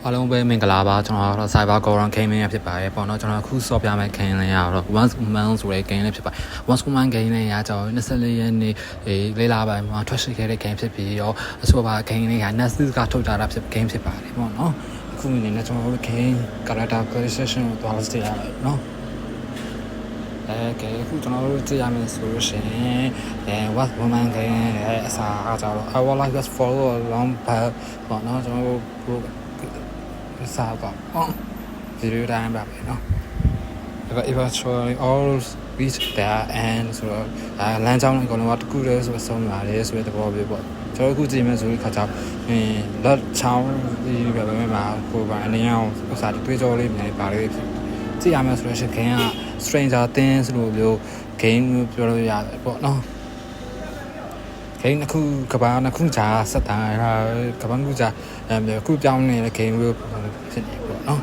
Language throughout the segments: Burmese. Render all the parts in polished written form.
အားလုံးပဲမင်္ဂလာပါကျွန်တော်ကတော့ Cyber Goron Gaming ရဖြစ်ပါတယ်ပေါ့နော်ကျွန်တော်အခုဆော့ပြမယ့် game လေးကတော့ Once Month ဆိုတဲ့ game လေးဖြစ်ပါတယ် Once Month game လေးကကျွန်တော်24ရက်နေ့လေးလပိုင်းမှာထွက်ရှိခဲ့တဲ့ game ဖြစ်ပြီးတော့အဆိုပါ game လေးက Netflix ကထုတ်ထားတာဖြစ် game ဖြစ်ပါတယ်ပေါ့နော်အခုအနေနဲ့ကျွန်တော်တို့ game character creation ကိုသွားလို့ရပါတယ်နော်အခုကျွန်တော်တို့ကြည့်ရမယ်ဆိုလို့ရှိရင် Once Month game ရဲ့အစားအကြောင်းတော့ I would like to follow along ပေါ့နော်ကျွန်တော်တို့စားပါဗီဒီယိုတိုင်းပါပဲเนาะ eventually all reach there and ဆိုတော့လမ်းကြောင်းအကုန်လုံးကတကူတည်းဆိုဆုံးလာတယ်ဆိုတဲ့သဘောပဲပေါ့ကျွန်တော်အခုကြည့်မယ်ဆိုရင်ခါကြောင်လက်ချောင်းဒီပဲမှာကိုပါအနေအောင်ဥစားတွေးကြောလေးများပါလေးကြည့်ရမယ်ဆိုလို့ရှိရင် Stranger Things လို့မျိုး game ပြောလို့ရတယ်ပေါ့เนาะgame တစ်ခုကဘာနှစ်ခုကြာဆက်တာကဘာနှစ်ခုကြာအခုပြောင်းနေတဲ့ game လို့ဖြစ်နေပေါ့နော်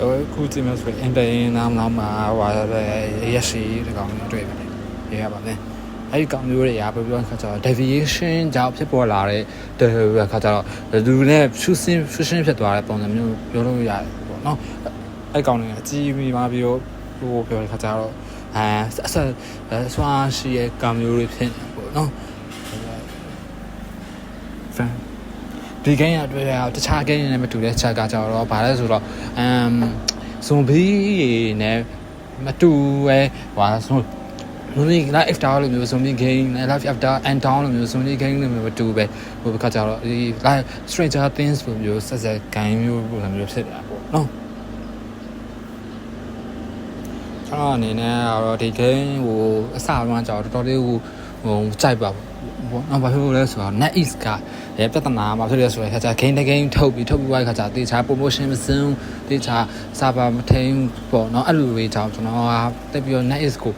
အခုဒီမှာဆိုရင် internet နားမှာဟိုရရှိတဲ့ကောင်တွေတွေ့ပါတယ်ရပါမယ်အဲ့ဒီကောင်မျိုးတွေရာပြောပြောခါကျတော့ deviation ကြောင့်ဖြစ်ပေါ်လာတဲ့ခါကျတော့လူနဲ့fusion ဖြစ်သွားတဲ့ပုံစံမျိုးပြောလို့ရတယ်ပေါ့နော်အဲ့ကောင်တွေအကြီးပြီးမှပြီးတော့ဟိုပြောတဲ့ခါကျတော့စွာရှိရဲ့ကံမျိုးတွေဖြစ်နေပေါ့နော်ဒီ game ရတွေ့ရတခြား game တွေနဲ့မတူတဲ့ချက်ကကြတော့ဗာလဲဆိုတော့zombie နဲ့မတူပဲဟိုzombie life after လို့မျိုး zombie game life after and down လို့မျိုး zombie game တွေမတူပဲဟိုဘက်ကကြတော့ဒီ life stranger things လို့မျိုးဆက် game မျိုးပုံစံမျိုးဖြစ်နေတာပေါ့နော်ကျွန်တော်အနေနဲ့တော့ဒီ game ကိုအစပိုင်းကျတော့တော်တော်လေးကိုကြိုက်ပါဘောနော်ဘာဖြစ်လို့လဲဆိုတော့ NetEase ကပြဿနာမှာဖြစ်ရဆိုရင်ခါကျ game တစ် game ထုတ်ပြီးသွားခါကျတေချာ promotion မစင်းတေချာ server မထိန်ပေါ့နော်အဲ့လိုလေးကြောင့်ကျွန်တော်ကတက်ပြီးတော့ NetEase ကို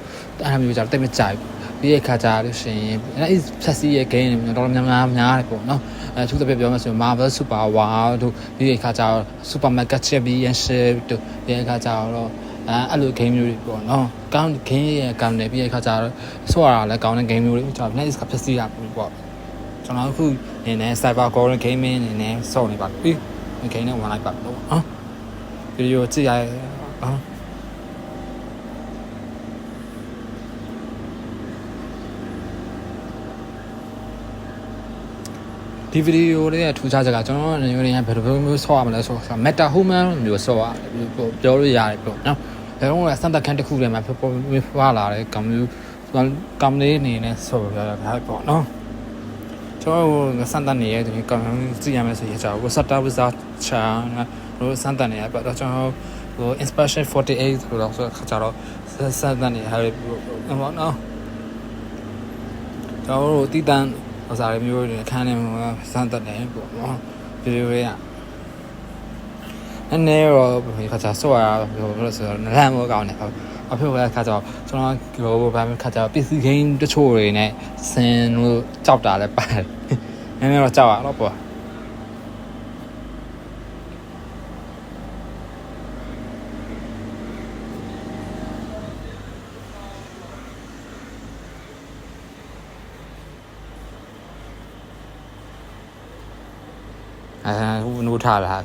အဲ့လိုမျိုးကြောင့်တက်မကြိုက်ပြီးရခါကျလို့ရှိရင် NetEase ဖြတ်စီးရဲ့ game တွေတော်တော်များတယ်ပေါ့နော်သူတစ်ပြပြောမှဆိုရင် Marvel Super Wow တို့ပြီးရခါကျ Super Mega Championship တို့ပြီးရခါကျတော့အဲ့လို game မျိုးတွေပေါ့နော်ကောင်း game ရဲ့ကောင်းတယ်ပြီးရခါကျတော့ဆော့ရတာလည်းကောင်းတဲ့ game မျိုးတွေကျွန်တော် NetEase ကဖြတ်စီးရပေါ့ကျွန်တော်အခုနေနဲ့ Cyber Goron Gaming နေနဲ့ဆော့နေပါပြီဒီ game နဲ့ဝင်လိုက်ပါတော့နော်ဗီဒီယိုကြည့်ရဒီဗီဒီယိုလေးကထူးခြားချက်ကကျွန်တော်အနေနဲ့ဘယ်လိုမျိုးဆော့ရမလဲဆိုတော့ Meta Human မျိုးဆော့ရတယ်ပြောလို့ရတယ်ပေါ့နော်ဒါတော့စမ်းသပ်ခန်းတစ်ခုထဲမှာဖွာလာတဲ့ကောင်မျိုးကောင်လေးအနေနဲ့ဆော့ရတာပေါ့နော်ကျွန်တော်စမ်းသပ်နေရတဲ့ကောင်ကြည့်ရမယ်ဆိုရင်ကျွန်တော်စတာဝဇာချာတို့စမ်းသပ်နေရပေါ့တော့ကျွန်တော်ဟို inspection 48ဆိုတော့ဆိုခါကြတော့စမ်းသပ်နေရပေါ့နော်ကျွန်တော်တီးတန်းဟိုစားရမျိုးတွေခန်းနေမှာစမ်းသပ်နေပေါ့နော်ဗီဒီယိုလေးကနည်းနည်းတော့ခါကြဆော့ရဟိုလို့ဆိုတော့လမ်းမောကောင်းနေဟုတ်အဖေကခါကြကျွန်တော်ဟိုဘာမှခါကြ PC game တချို့တွေနဲ့ဆင်လို့ကြောက်တာလည်းပါတယ်နည်းနည်းတော့ကြောက်ရတော့ပေါ့ဟိုနိုးထားတာ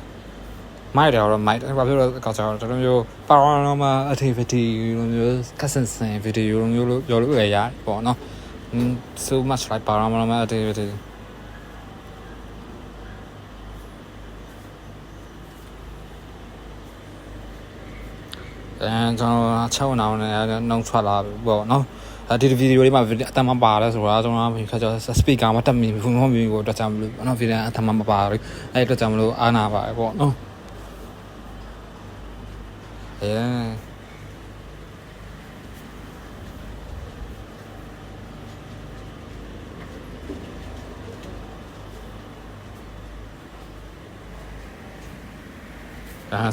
မိုက်တယ်တော့မိုက်ဘာဖြစ်လို့ကောက်ကြတော့တော်တော်မျိုး paranormal activity လိုမျိုး cousin video လိုမျိုးလို့ပြောလို့ရရပေါ့နော် so much like paranormal activity ကျွန်တော်6နာရီနဲ့နှုံထွက်လာပေါ့နော်ဒီဗီဒီယိုလေးမှာအတမ်းမပါလဲဆိုတာကျွန်တော်ခါကျ speaker မှာတက်မိဖုန်းမျိုးကိုတော့ကြမလို့ပေါ့နော်ဗီဒီယိုအတမ်းမပါဘူးအဲ့တော့ကြမလို့အားနာပါပေါ့နော်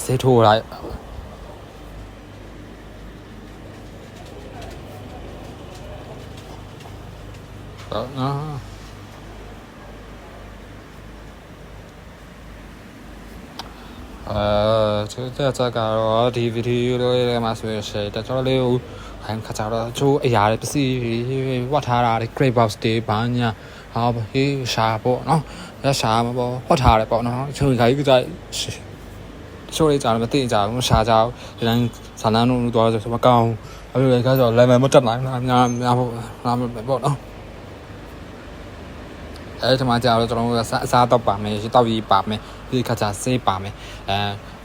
ဆေးထိုးလိုက်这个ဒီဗီဒီယိုလေးမှာဆိုရင်တော်တော်လေးကိုခိုင်းခါကြတော့ချိုးအရာတွေပစ္စည်းဝတ်ထားတာတွေ crate box တွေဘာညာဟောဟေးရှာပေါ့နော် ရရှာမှာပေါ့ဟော့ထားတယ်ပေါ့နော်ချိုးခါကြီးကကြိုက်ချိုးလေးကြာမသိကြဘူးရှာကြဒီတိုင်းဇာလန်းတို့တော့ဆိုမကောင်းအဲ့လိုလေခါဆိုလည်းမတက်နိုင်ဘူးများဖို့ပေါ့နော်အဲ့ဒီမှာကြာတော့ကျွန်တော်တို့အစားတော့ပါမယ်တောက်ကြီးပါမယ်ဒီခါကျဆေးပါမယ်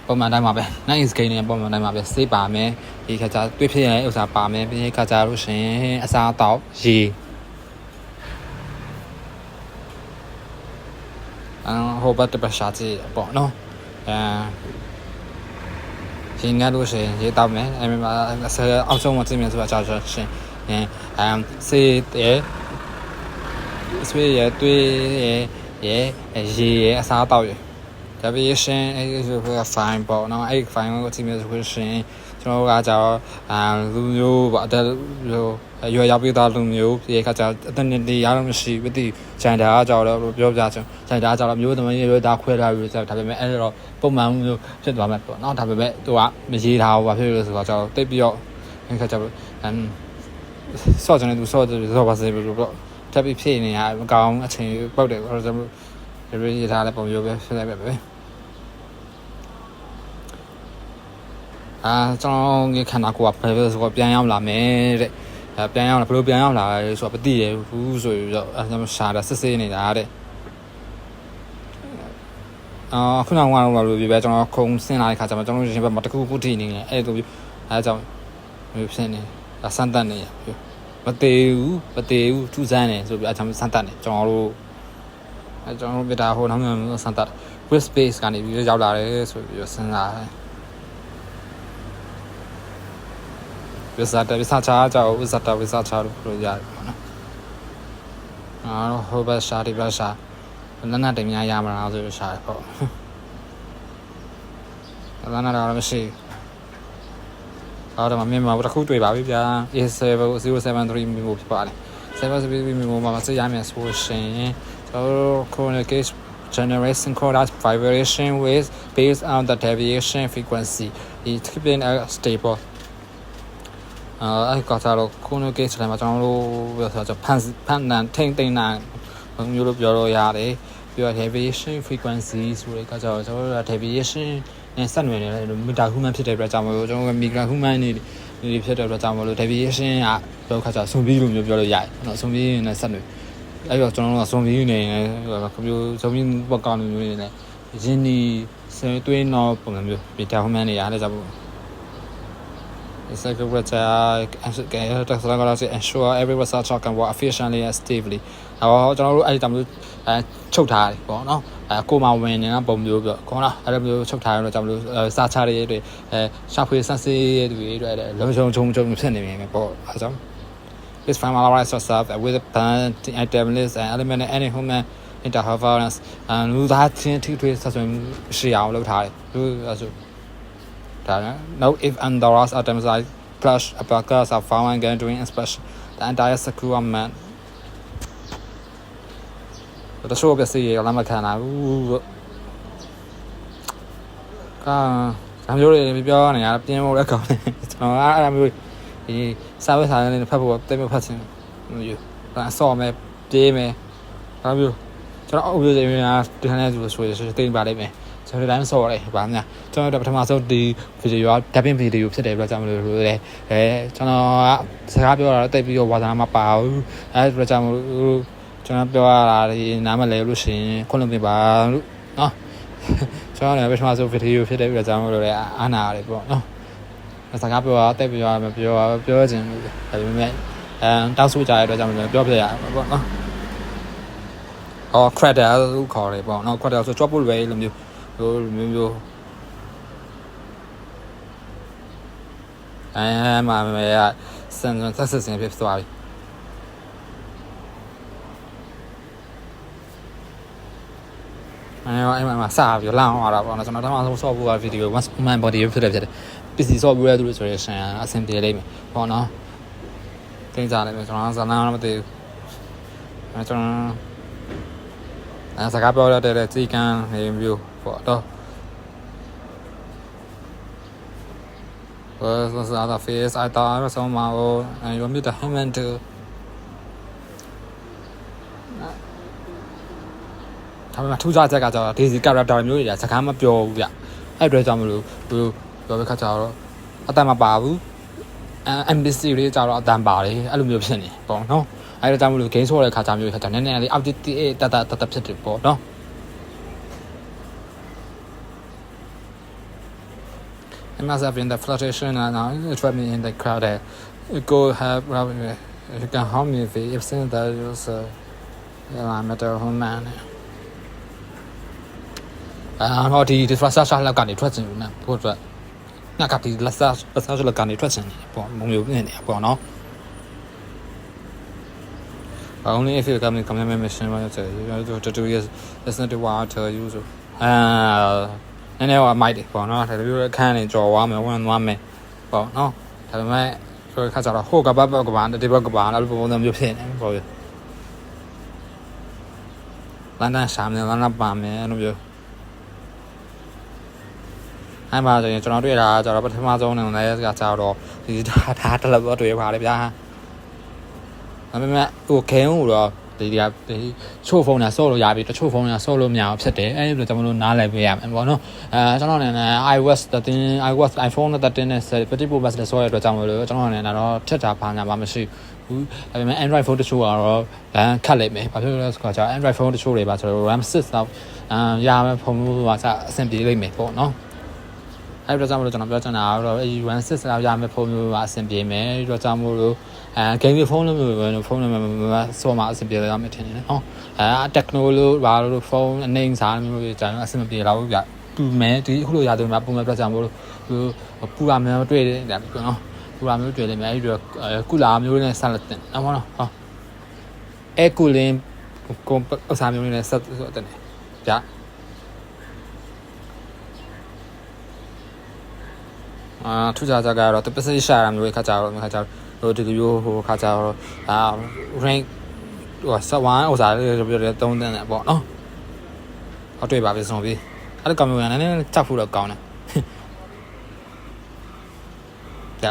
ပုံမှန်တိုင်းမှာပဲ nice game နဲ့ပုံမှန်တိုင်းမှာပဲဆေးပါမယ်ဒီခါကျတွေးဖြစ်ရင်ဥစားပါမယ်ပြီးခါကျလို့ရှင်အစားတော့ရေဟိုဘတ်တပတ်ရှာကြည့်ပေါ့နော်ရင်ငါလို့ရှင်ရေတောက်မယ်အဲ့မှာအောက်ဆုံးမှာကြည့်မယ်ဆိုတာကြာရှင်ဆေးတဲ့ဆွေးရတွေးရရေရအစားတော့ရဒါပေမဲ့ရှင်အဲ့ဒီဆို fine ပေါ့နော်အဲ့ fine ကိုကြည့်မယ်ဆိုရှင်ကျွန်တော်ကကြောက်လူမျိုးပေါ့အဲ့ရွယ်ရောက်ပြီးသားလူမျိုးဒီခါကျအတန်းနေရတော့မရှိဘူးဒီဂျန်တာကကြောက်တော့ပြောပြချင်ဂျန်တာကြောက်တော့မျိုးသမီးရွယ်သားခွဲထားပြီးဆိုဒါပေမဲ့အဲ့တော့ပုံမှန်မျိုးဖြစ်သွားမှာပေါ့နော်ဒါပေမဲ့သူကမရေးထားဘူးဘာဖြစ်လို့လဲဆိုတော့ကြောက်တိတ်ပြီးတော့အဲ့ခါကျဆော့ချင်တယ်သူဆော့တယ်ဆော့ပါစေလို့ပေါ့တက်ပြီးဖြစ်နေရမကောင်းအချိန်ပုတ်တယ်အဲ့တော့ကျွန်တော်ရေးထားတဲ့ပုံမျိုးပဲဖြစ်လိုက်ပဲကျွန်တော်ငေခန္ဓာကိုယ်ကဘယ်လိုဆိုတော့ပြန်ရောက်လာမယ်တဲ့ပြန်ရောက်လာဘယ်လိုပြန်ရောက်လာလဲဆိုတော့မသိရဘူးဆိုပြီးတော့ကျွန်တော်ရှာတာစစ်စစ်နေတာတဲ့ခုနကတော့ဘာလို့ပြပဲကျွန်တော်ခုံဆင်းလာတဲ့ခါကျမှကျွန်တော်ရှင်ဘက်မှာတခုခုထိနေတယ်အဲ့ဒါကြောင့်ဖြစ်နေဆန်းတက်နေရမသေးဘူးထူးဆန်းနေဆိုပြီးအချမ်းဆန်းတက်နေကျွန်တော်တို့ပြတာဟိုနောက်မျိုးဆန်းတက် with space ကနေပြီးရောက်လာတယ်ဆိုပြီးစဉ်းစားတယ်ဝိစာချာကြောင့်ဝိစာချာလို့ပြောရတယ်ပေါ့နော်ဟိုဘက်ရှာဒီဘက်ရှာလမ်းနဲ့တင်များရမှာလားဆိုပြီးရှာတယ်ပေါ့လမ်းနဲ့တော့မရှိတော့မင်းမတစ်ခုတွေ့ပါပြီဗျာ A7073 မျိုးဖြစ်ပါတယ်773မျိုးမှာစရမယ်ဆိုရှင်ကျွန်တော် communication generation code vibration with based on the deviation frequency it keeping stable အဲ့ကတော့ communication ထဲမှာကျွန်တော်တို့ပြောဆိုဖန်နန်ထိမ့်သိမ့်နာမျိုးလို့ပြောလို့ရတယ်ပြီးတော့ deviation frequency ဆိုတဲ့ကကြောင့်ကျွန်တော်တို့ deviation နဲ့ဆက်နွယ်နေတဲ့မီတာဟူမန်ဖြစ်တဲ့အတွက်ကြောင့်မလို့ကျွန်တော်ကမီဂါဟူမန်နေဖြစ်တဲ့အတွက်ကြောင့်မလို့ deviation ကဘယ်လိုခါကျဆွန်ပြီးလို့မျိုးပြောလို့ရတယ်နော်ဆွန်ပြီးနဲ့ဆက်နွယ်အဲ့တော့ကျွန်တော်တို့ကဆွန်ပြီးနေကွန်ပျူတာဆွန်ပြီးပေါ့ကောင်းမျိုးနေနဲ့ရင်းနှီးဆွေးတွင်းတော့ပုံစံမျိုးမီတာဟူမန်နေရတယ်ကြောင့် Secretary ensure every researcher can work efficiently and stably ကျွန်တော်တို့အဲ့ဒီတမျိုးချုပ်ထားတယ်ပေါ့နော်ကိုမဝင်နေတာပုံမျိုးပြောခေါင်းလားအဲ့လိုမျိုးချုပ်ထားရတော့ကြောင့်မလို့စာချရတဲ့ရှာဖွေစမ်းစစ်တွေလုံချုံဖြစ်နေပြီပေါ့အဲကြောင့် This familiarize yourself with the band item list and element any human interference လူသားချင်းထိတွေ့ဆက်သွယ်မှုရှိအောင်လုပ်ထားတယ်လူဆိုNow, if Andorra's items like plush abacus are found again during inspection, the entire securement. But the show is here, I'm a can. I'm really beyond. I've been more record. I'm really service in the purple of them passing you. I saw me, day me. Have you? So, always to handle the Swedish thing by me. ကျွန်တော်တိုင်းဆော်တယ်ဗာများကျွန်တော်တို့ပထမဆုံးဒီဗီဒီယိုကဓာတ်ပြင်ဗီဒီယိုဖြစ်တယ်ပြကြောင်လို့လေကျွန်တော်ကစကားပြောတာတိတ်ပြီးတော့ဝါသနာမပါဘူးပြကြောင်လို့ကျွန်တော်ပြောရတာဒီနားမလဲလို့ရှိရင်ခွင့်လွှတ်ပေးပါလို့နော်ကျွန်တော်လည်းပထမဆုံးဗီဒီယိုဖြစ်တယ်ပြကြောင်လို့လေအားနာရတယ်ပေါ့နော်စကားပြောတာတိတ်ပြီးတော့မပြောချင်ဘူးဒါပေမဲ့တောက်ဆိုကြရတဲ့ကြောင်လို့ပြောပြရမှာပေါ့နော်credit လို့ခေါ်တယ်ပေါ့နော် credit ဆို job လို့ပဲလို့မျိုးမျိုးမှာစံဆက်စင်ဖြစ်သွားပြီအဲ့မှာစပြီးလောင်းသွားတာပေါ့နော်ကျွန်တော်တမန်ဆုံးဆော့ဖို့ဗီဒီယို one man body ဖြစ်တယ်ပစ္စည်းဆော့ပြီးရသူဆိုရရှင်အဆင်ပြေလိမ့်မယ်ပေါ့နော်သိကြတယ်ကျွန်တော်ဇာနာမသိဘူးကျွန်တော်စကားပြောရတဲ့စီကံနေမျိုးပေါ့တော့was other face I thought I was somehow and you meet the human to ဒါပေမဲ့ထူးခြားချက်ကကျတော့ဒီစီ character မျိုးတွေကစကားမပြောဘူးဗျအဲ့အတွက်ကြောင့်မလို့ပြောတဲ့ခါကျတော့အတန်မပါဘူးNPC တွေကျတော့အတန်ပါတယ်အဲ့လိုမျိုးဖြစ်နေပေါ့နော်အဲ့ဒါကြောင့်မလို့ game ဆော့တဲ့ခါကျမျိုးခါကျနည်းနည်းလေး update တတ်ဖြစ်တယ်ပေါ့နော်And myself in the flirtation and now it trap me in the crowd that go have you can harm me if saying that was I'm at a home man တော့ဒီ frustration လောက်ကနေထွက်ချင်ဘူးနော်ဖို့အတွက်ငါကဒီလက်စားလောက်ကနေထွက်ချင်တယ်ပေါ့မုံမျိုးနေတယ်ပေါ့နော် only if you come mission when you say you to do is listen to what I tell you so နည်းနည်းတော့မိုက်တယ်ပေါ့နော်ဒါလိုအခန်းနေကြော်သွားမယ်ဝင်သွားမယ်ပေါ့နော်ဒါပေမဲ့ဆိုခါကြတော့ဟိုကဘကဘာဒီဘကဘာလို့ပုံစံမျိုးဖြစ်နေပေါ့လန်ဒန်ရှာမယ်လန်ဒန်ပါမယ်အဲ့လိုမျိုးအဲ့မှာဆိုရင်ကျွန်တော်တွေ့တာကျတော့ပထမဆုံးနေလဲကကြတော့ဒီဒါတလက်တော့တွေ့ပါတယ်ဗျာဒါပေမဲ့ဟိုခဲဦးတော့ဒီချို့ဖုန်းနဲ့ဆော့လို့ရပြီတချို့ဖုန်းနဲ့ဆော့လို့မရအောင်ဖြစ်တယ်အဲ့ဒီလိုကျွန်တော်တို့နားလည်ပေးရမယ်ပေါ့နော်ကျွန်တော်အနေနဲ့ iOS iPhone 13နဲ့50 Pro Max နဲ့ဆော့ရတဲ့အတွက်ကြောင့်မလို့ကျွန်တော်အနေနဲ့တော့ထက်တာဘာညာမှမရှိဘူးဒါပေမဲ့ Android phone တချို့ကတော့ခတ်လိုက်မယ်ဘာဖြစ်လို့လဲဆိုတော့ Android phone တချို့တွေပါဆိုတော့ RAM 6တော့ရမယ်ဖုန်းမျိုးပါစအဆင်ပြေလိမ့်မယ်ပေါ့နော်အဲ့ဒါကြောင့်မလို့ကျွန်တော်ပြောချင်တာကတော့အဲဒီ RAM 6လောက်ရမယ်ဖုန်းမျိုးပါအဆင်ပြေမယ်အဲ့ဒါကြောင့်မလို့game phone လို့မျိုးဖုန်းနဲ့ဆော့မှာအဆင်ပြေရမယ်ထင်တယ်နော်techno လို့ဘာလို့ဖုန်းအနေနဲ့စားမျိုးကျွန်တော်အဆင်မပြေတော့ဘူးဗျပူမယ်ဒီအခုလိုရတယ်မှာပုံမှန်ပြကြမို့လို့ပူလာမျိုးတွေ့တယ်ဒါပြောနော်ပူလာမျိုးတွေ့တယ်မယ်အဲ့ဒီကုလာမျိုးနဲ့ဆက်လက်တင်အမောနော်ဟောအဲကူလင်းကိုအစားမျိုးနဲ့ဆက်ဆိုတဲ့ဗျထူးခြားကြကတော့တပစိရှာရမျိုးခါကြတော့ဟိုဒီလိုဟိုခါကြတော့rank ဟိုစဝိုင်းဥစားလေးပြောတယ်3တန်းနဲ့ပေါ့နော်ဟောတွေ့ပါပြီဆုံးပြီအဲ့ဒါကောင်မျိုးကလည်းကြောက်ဖို့တော့ကောင်းတယ်ဗျ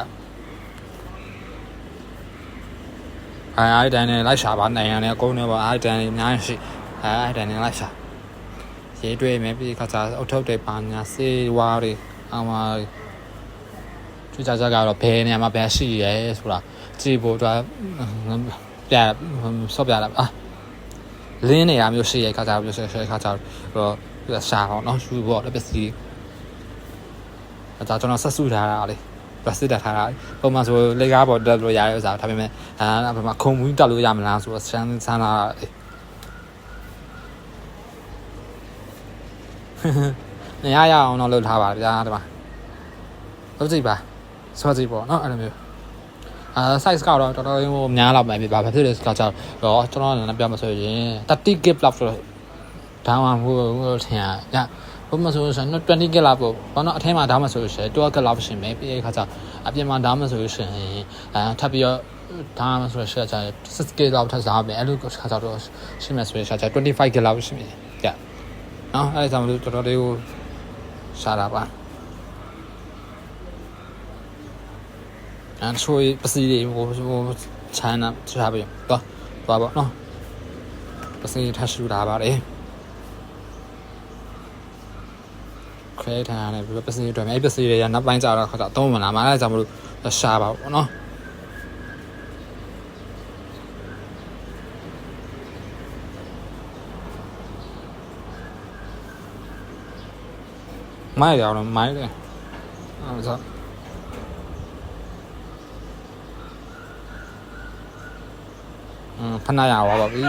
အဲ့တိုင်းနဲ့လိုက်ရှာပါနိုင်ရတယ်အကုန်နဲ့ပေါ့အဲ့တိုင်းအများကြီးရှိအဲ့တိုင်းနဲ့လိုက်ရှာရေးတွေ့မယ်ပြီးခါကြအုတ်ထုတ်တွေပါညာစေးဝါးတွေအောင်ပါသူကြကတော့ဘယ်နေရာမှာဘယ်ရှိရဲဆိုတာကြည့်ဖို့အတွက်ပြဆော့ပြလာလင်းနေရာမျိုးရှိရဲခါကြမျိုးရှိခါကြတော့ရှာအောင်နော်ယူဖို့လည်းပစ္စည်းဒါကျွန်တော်ဆက်စုထားတာလေပစ္စည်းတက်ထားတာပုံမှန်ဆိုလေကားပေါ်တက်လို့ရရဲဥစားဒါပေမဲ့ဘယ်မှာခုံဘူးတက်လို့ရမလားဆိုတော့ဆန်းလာနေရအောင်တော့လုပ်ထားပါဗျာဒီမှာဟုတ်ကြည့်ပါဆော့ကြည့်ပေါ့နော်အဲ့လိုမျိုးsize ကတော့တော်တော်ဟိုများလောက်ပဲပြပါဘာဖြစ်လဲဆိုတော့ကျွန်တော်လည်းပြောမှဆိုရင်30 GB လောက်ဆိုတော့ဒါမှဟိုထင်ရဘုမဆိုရင်20 GB လောက်ပေါ့ဘာလို့အထဲမှာဒါမှဆိုရင်12 GB လောက်ရှင်ပဲပြီးတဲ့ခါကျအပြင်မှာဒါမှဆိုရင်ထပ်ပြီးတော့ဒါမှဆိုရင်6 GB လောက်ထပ်စားမယ်အဲ့လိုခါကျတော့ရှင်းမယ်ဆိုရင်25 GB လောက်ရှင်ပြီကြနော်အဲ့ဒါကြောင့်မလို့တော်တော်လေးကိုရှားတာပါဆိုပစီတွေဟိုချမ်းနာချားပြီတော့ပေါ့နော်ပစီထပ်ရှူတာပါတယ်ခွဲထားတယ်ပြီးပစီတွေအဲ့ပစီတွေကနောက်ပိုင်းကျတော့ခါတော့သုံးမလားမလားကြောင့်မလို့ရှားပါပေါ့နော်မိုက်ရအောင်မိုက်တယ်အဲ့ဒါဖဏရပါပြီ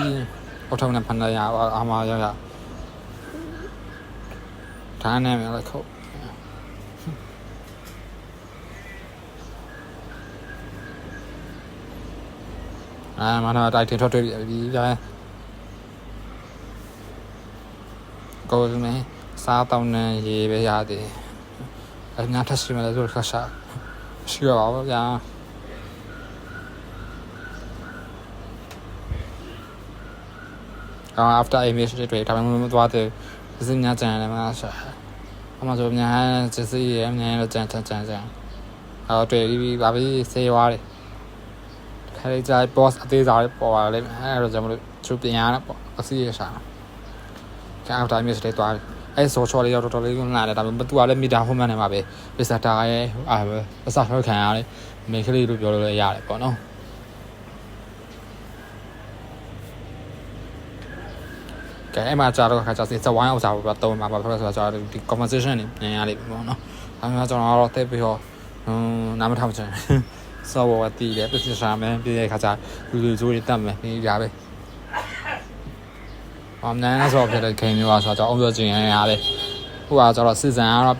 အထုံးနဲ့ဖဏရအာမရဒါနဲ့လည်းခုတ်မနာတိုက်ထထွက်တွေ့ပြီကြာကိုယ်နဲ့စားတောင်းနေရေးပဲရတယ်အများထရှိမှလည်းဆိုခါရှာရှိရပါဘူးဗျာafter image တွေဒါမှမဟုတ်သွားတဲ့စညချန်လည်းမရှာအမှဆိုများစစီရအများတော့ကြံအော်တွေ့ပြီးပါပြီဆေးရွားတယ်ခရီးကြိုက် boss အသေးစားပေါ်လာလိမ့်မယ်အဲ့တော့ကျွန်တော်တို့သူပြင်ရတာပေါ့အစီရရှာခ အောက်တိုင်းမျိုးစတဲ့သွားအဲ့ဆောချော်လေးတော့တော်လေးကလာတယ်ဒါပေမဲ့သူကလည်းမီတာဟိုမှန်နေမှာပဲပစ္စတာရဲ့အစားထွက်ခံရတယ်မိန်းကလေးတို့ပြောလို့လည်းရတယ်ပေါ့နော်ကဲအဲ့မှာကြာတော့ခါကျစဝိုင်းအောင်စားဖို့တော့မှာပါဖြစ်လို့ဆိုတော့ဒီ conversation နေမြန်ရလိမ့်မယ်ပေါ့နော်ဒါမှမဟုတ်ကျွန်တော်တော့တက်ပြီးတော့နားမထောင်ချင်စောဝတ်တည်တယ်ပစ္စစာမယ်ပြည့်တဲ့ခါကျလူစိုးတွေတတ်မယ်ဒီကြပဲနန်းဆော့ဖြစ်တဲ့ဂိမ်းမျိုးอ่ะဆိုတော့အောင်ပြောချင်ရတယ်ဟိုကကျတော့စီဇန်ကတော့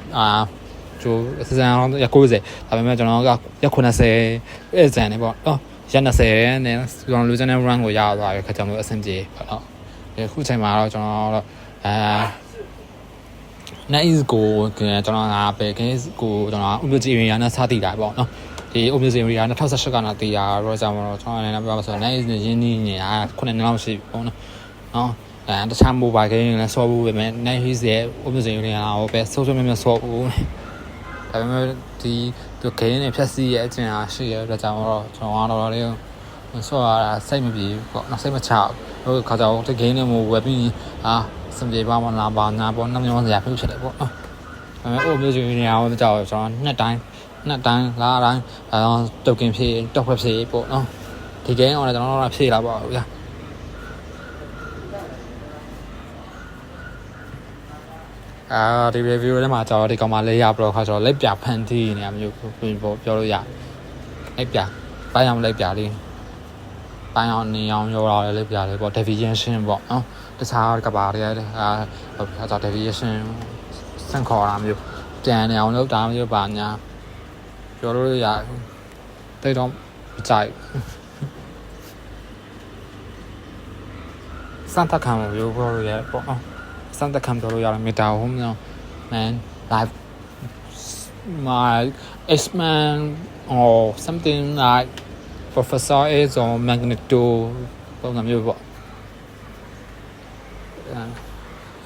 ကျိုးစီဇန်ကတော့ရ90ဒါပေမဲ့ကျွန်တော်ကရ90အဲ့ဇန်နေပေါ့ရ20နဲ့ကျွန်တော်လူစတဲ့ run ကိုရသွားပြီခါကျတော့အဆင်ပြေပေါ့နော်ဒီခုချိန်မှာတော့ကျွန်တော်တော့nice ကိုကျွန်တော်ကပဲ games ကိုကျွန်တော်ဥပဒေအရင်နဲ့စတည်တာပေါ့နော်ဒီဥပဒေအရင်2018ကနာတည်တာတော့ကျွန်တော်ကျွန်တော်လည်းပြောပါဆို nice နဲ့ရင်းနှီးနေတာ9နှစ်လောက်ရှိပြီပေါ့နော်တခြား mobile game လည်းဆော့ဖို့ပဲမဲ့ nice ရဲ့ဥပဒေအရင်ကတော့ပဲ social media ဆော့ဖို့ဒါပေမဲ့ဒီgame နဲ့ဖြတ်စီးရဲ့အကျဉ်းအားရှိရတဲ့ကြောင့်တော့ကျွန်တော်ကတော့လေးဆော့ရတာစိတ်မပြေဘူးပေါ့နော်စိတ်မချဘူးဟိုခါကျတော့ဒီ game နဲ့ဝယ်ပြီးစံပြေပါမလားဘာညာပေါ့နှမျိုးစရာဖြစ်ဖြစ်တယ်ပေါ့နော်ဒါပေမဲ့ဥပဒေအရင်ကတော့ကြောက်ကျွန်တော်နှစ်တိုင်းလာတိုင်းတုတ်ကင်ဖြည့်တောက်ဖက်ဖြည့်ပေါ့နော်ဒီ game အောင်လည်းကျွန်တော်တို့ဖြည့်လာပါဘူးဗျာဒီ review ထဲမှာကျွန်တော်ဒီကောင်မလေးရပြီးတော့ခါကျတော့လက်ပြဖန်တီးနေရမျိုးပေါ့ပြောလို့ရလက်ပြပိုင်းအောင်လက်ပြလေးပိုင်းအောင်နေအောင်ရောလာလက်ပြလေးပေါ့ deviation ပေါ့နော်တခြားကဘာတွေလဲခါကျ deviation စံခေါ်တာမျိုးပြန်နေအောင်လုပ်တာမျိုးပါညာပြောလို့ရတိတ်တော့ကြိုက်စံတခံမျိုးပြောလို့ရပေါ့စံတခံပြောလို့ရတယ်မေတာဟိုမျိုး man like my X-Man or something like Professor X or Magneto ပုံစံမျိုးပေါ့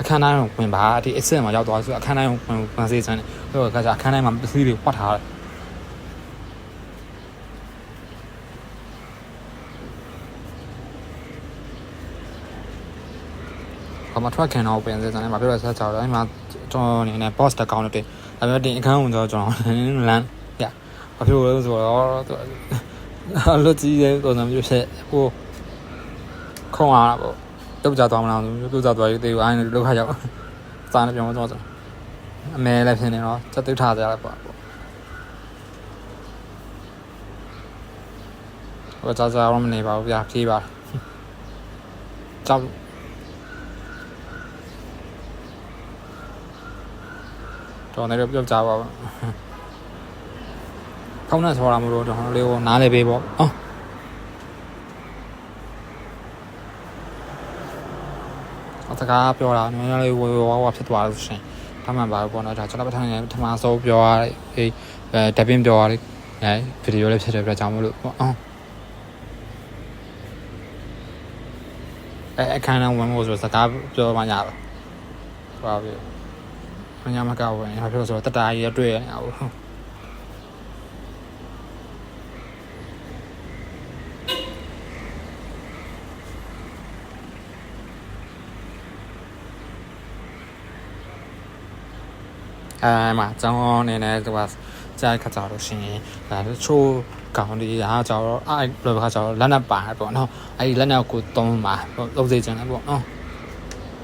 အခန်းတိုင်းဝင်ပါဒီ X မှာရောက်သွားဆိုအခန်းတိုင်းဝင်စေးစမ်းတယ်ဟိုကအခန်းတိုင်းမှာပစ္စည်းတွေဖွက်ထားတယ်ဘာမှထွက်ခံတော့ပြန်စေးစမ်းတယ်ဘာဖြစ်လို့လဲဆိုတော့အဲ့မှာကျွန်တော်အနေနဲ့ boss တကောင်နဲ့တင်ဒါပေမဲ့တင်အခန်းဝင်တော့ကျွန်တော်လမ်းပြဘာဖြစ်လို့လဲဆိုတော့လွတ်ကြီးတဲ့ပုံစံမျိုးဖြစ်ဟိုခုံရတာပေါ့တုတ်ကြသွားမလားတုတ်ကြသွားရေးတေးအိုင်းလောက်ခါရောက်စားနေပြောင်းသွားဆိုအမဲလည်းဖြစ်နေတော့စက်သွထားကြရပေါ့ဟိုကြာကြာတော့မနေပါဘူးဗျာဖြေးပါကြောက်တော့လည်းပြောကြပါဘူးခေါင်းနဲ့ဆော်တာမလို့တော့လေးကိုနားလေပေးပေါ့စကားပြောတာနည်းနည်းလေးဝဝဖြစ်သွားလို့ရှင်ဒါမှမပါဘူးပေါ့နော်ဒါကျွန်တော်ပထမဆုံးပြောရတဲ့ဒပင်းပြောရတဲ့ဗီဒီယိုလေးဖြစ်တဲ့အတွက်ကြောင့်မလို့ပေါ့အခန်းနဲ့ဝင်ဖို့ဆိုစကားပြောမှရပါဘာဖြစ်မညာမကောက်ဝင်ဘာဖြစ်လို့ဆိုတော့တတကြီးရတွေ့ရနေတာဟုတ်မှာကျောင်းအနေနဲ့သူကကြားခါကြတော့ရှင်ဒါချိုးကောင်ဒီဟာကြတော့အဲ့လိုခါကြတော့လက်နဲ့ပါပေါ့နော်အဲ့ဒီလက်နဲ့ကိုသုံးပါသုံးစေချင်တယ်ပေါ့နော်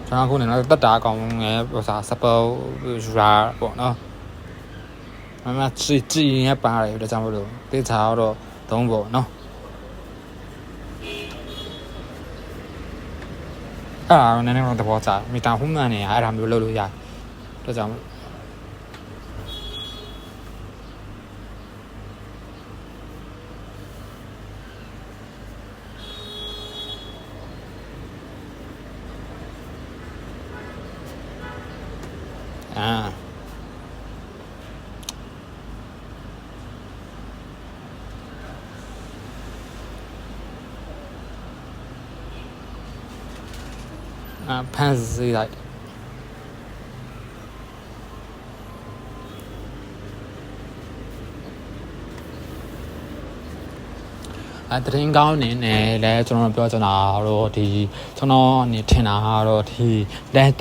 ကျွန်တော်ခုနေတော့တက်တာကောင်ငယ်ဟိုစားစပေါ်ယူရာပေါ့နော်မကြည့်ရပါတယ်ဒါကြောင့်မလို့တေးချာတော့သုံးပေါ့နော်နည်းနည်းတော့တဘောချာမီတာဟုမှန်နေအဲ့ဒါမျိုးလုပ်လို့ရတယ်ဒါကြောင့်ဖန်စီလိုက် တရင်ကောင်းနေနဲ့လဲကျွန်တော်ပြောချင်တာတော့ဒီကျွန်တော်နေထင်တာကတော့ဒီ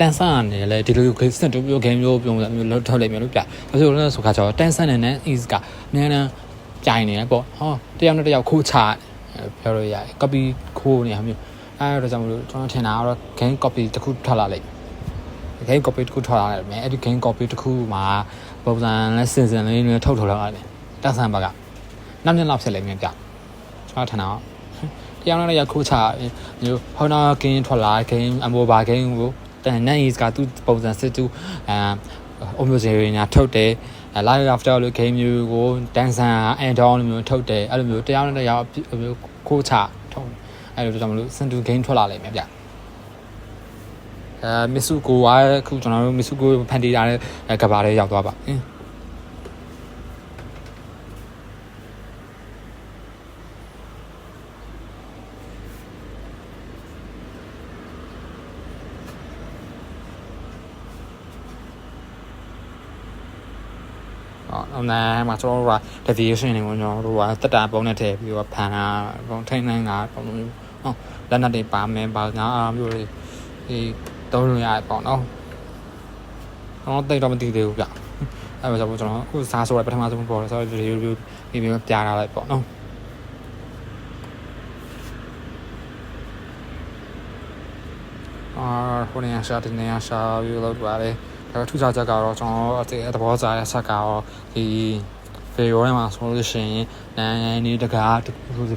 တန်ဆန်နေလဲဒီလိုစတူဒီယိုဂိမ်းမျိုးပြုံးလို့ထုတ်လိုက်မယ်လို့ပြဘာလို့လဲဆိုခါကျတော့တန်ဆန်နဲ့ is ကအများနဲ့ကြိုင်နေတယ်ပေါ့ဟောတယောက်နဲ့တယောက်ခိုးချပြောလို့ရတယ် copy ခိုးနေဟာမျိုးအဲ့တော့ကြောင့်မလို့ကျွန်တော်ထင်တာကတော့ game copy တစ်ခုထွက်လာလိုက် game copy တစ်ခုထွက်လာလိုက်မယ်အဲ့ဒီ game copy တစ်ခုမှာပုံစံနဲ့စင်စင်လေးတွေထုတ်လာတယ်တန်ဆန်ဘက်ကနောက်နှစ်လောက်ဖြစ်လိမ့်မယ်ပြကျွန်တော်ထင်တာတယောက်နဲ့တယောက်ခိုးချမျိုး Honor game ထွက်လာ game mobile game ကိုတန်နဲ့ is ကသူပုံစံစစ်သူအမျိုးစေရညာထုတ်တယ်live after လို့ game မျိုးကိုတန်ဆန် and down မျိုးထုတ်တယ်အဲ့လိုမျိုးတယောက်နဲ့တယောက်ခိုးချထုတ်အဲ့လိုကြောင့်မလို့စင်တူ game ထွက်လာလိမ့်မယ်ဗျမစ်ဆူကိုကခုကျွန်တော်တို့မစ်ဆူကိုဖန်တီးထားတဲ့ကဘာလေးရောက်သွားပါအောင်နာမှာကျွန်တော်တို့က deviation တွေကိုကျွန်တော်တို့ကတက်တာပုံနဲ့ထည့်ပြီးတော့ဖန်တာပုံထိန်းနိုင်တာပုံမျိုးဟုတ်လက်နက်တွေပါမယ်ပါညာအားမျိုးတွေဒီတုံးလို့ရတယ်ပေါ့နော်ကျွန်တော်တိတ်တော့မသိသေးဘူးဗျအဲ့ဒါဆိုကျွန်တော်အခုစားဆိုရပထမဆုံးပေါ်ဆိုတော့ဒီလိုမျိုးပြထားလိုက်ပေါ့နော်ဟိုနေရာရှာတင်နေရာရှာပြီးလို့ပါတယ်ဒါထူးခြားချက်ကတော့ကျွန်တော်အသဘောကျတဲ့ဆက်ကတော့ဒီဖေရိုထဲမှာဆိုလို့ရှိရင်နေတကား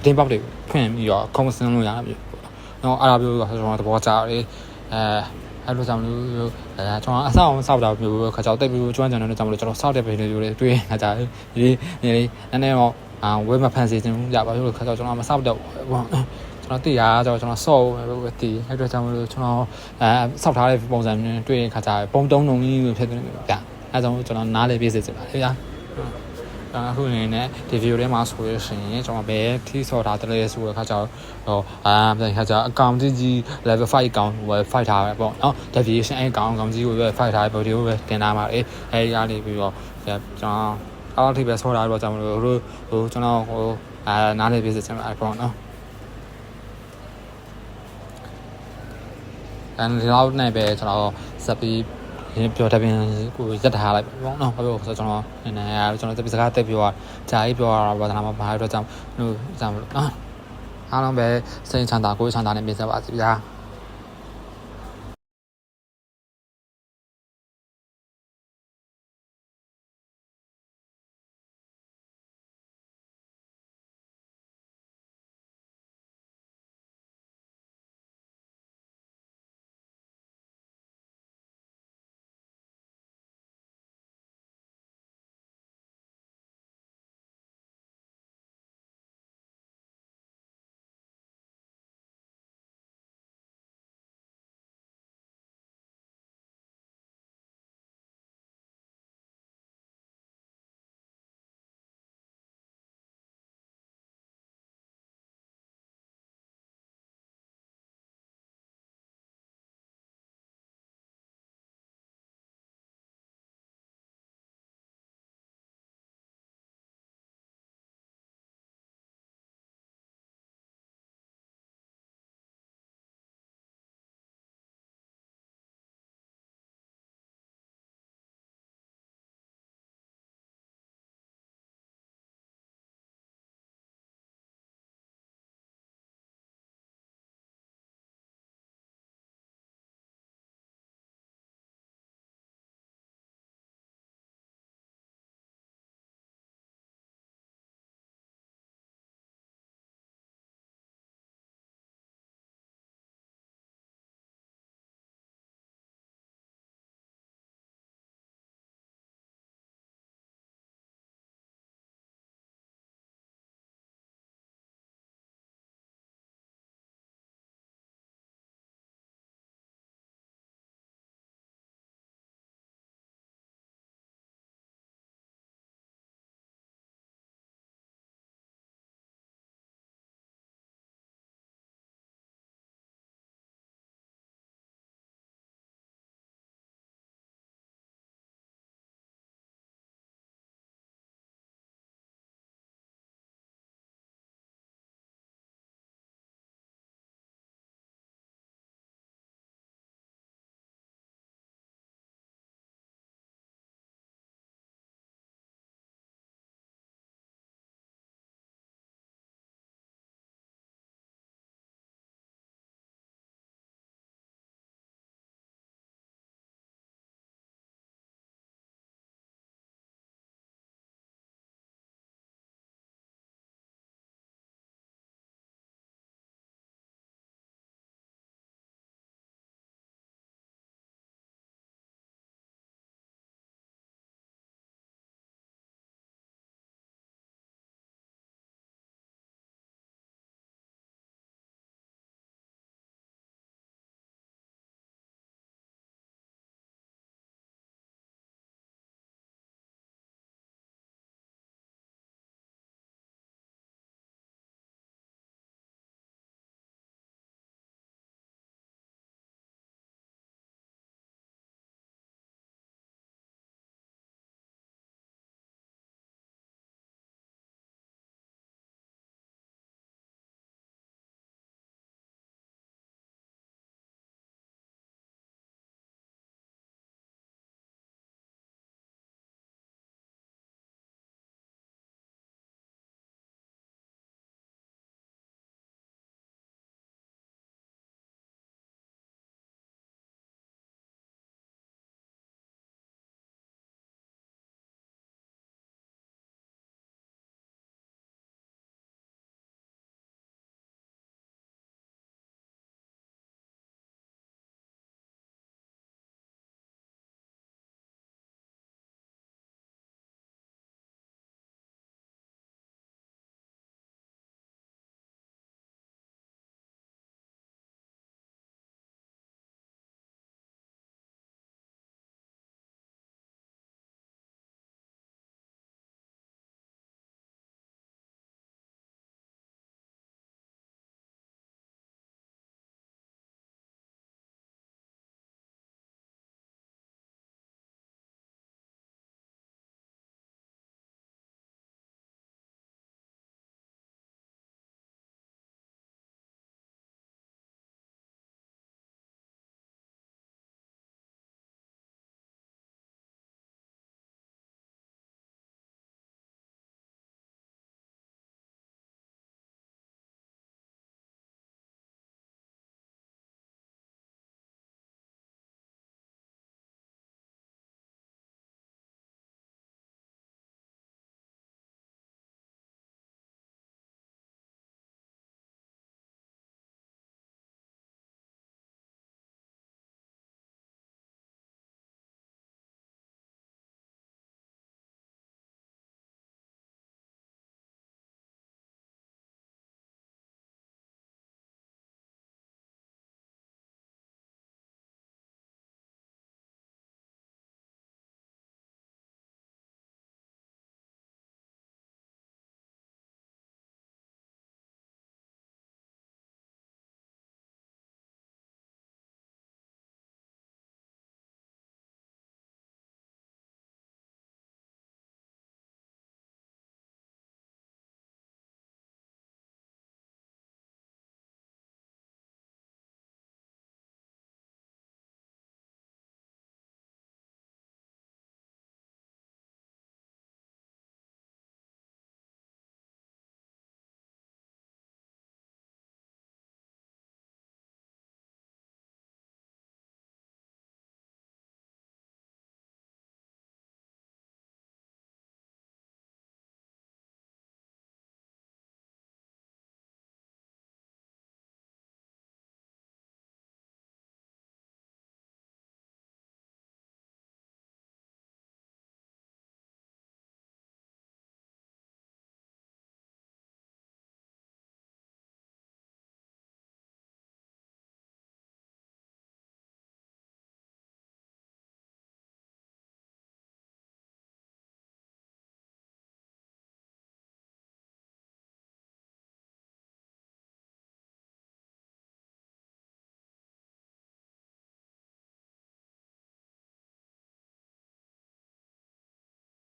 တင်းပေါက်တွေဖွင့်ပြီးတော့ခုံစင်းလို့ရတယ်နော်အဲ့ဒါမျိုးဆိုကျွန်တော်သဘောကျတယ်အဲ့လိုကြောင့်လို့ကျွန်တော်အဆောက်အတာမျိုးခါကြောက်တက်ပြီးကျွမ်းကြံတဲ့ကြောင့်လို့ကျွန်တော်စောက်တဲ့ဗီဒီယိုတွေတွေ့နေကြတယ်ဒီနည်းနည်းတော့ဝဲမဖန်စီခြင်းကြပါလို့ခါကြောက်ကျွန်တော်မစောက်တော့ကျွန်တော်သိရတော့ကျွန်တော်စော့ပဲတည်အဲ့တော့ကြောင့်လို့ကျွန်တော်စောက်ထားတဲ့ပုံစံမျိုးတွေ့ခါကြပုံတုံးတုံကြီးဖြစ်နေတယ်ဗျအဲ့ကြောင့်ကျွန်တော်နားလေပြည့်စစ်ပါဗျာအခုနေနဲ့ဒီဗီဒီယိုထဲမှာဆိုရရှင်ကျွန်တော်ပဲထီးဆော်ထားတယ်ဆိုတဲ့ခါကျတော့ခါကျအကောင့်ကြီး level 5အကောင့်ပဲ fight ထားပဲပေါ့နော် deviation အကောင့်ကြီးကိုပဲ fight ထားပဲဗီဒီယိုပဲတင်ထားပါလေအဲဒီကနေပြီးတော့ကျွန်တော်အော်ထိပဲဆော်ထားတော့ကြောင့်မလို့ဟိုကျွန်တော်နားလေပြည့်စင်ပါပေါ့နော်ဒီလောက်နဲ့ပဲကျွန်တော်စပ်ပြီးပြောတတ်ပြန်ကိုရက်ထားလိုက်ပေါ့နော်ဟုတ်ဆိုကျွန်တော်နည်းနည်းကျွန်တော်တပည့်စကားတက်ပြောတာဂျာကြီးပြောတာဘာသာမှာဘာလို့ကြောင့်ဟိုကြောင့်နော်အားလုံးပဲစိတ်ချမ်းသာကိုယ်ချမ်းသာနဲ့မြင်စပါစေဗျာ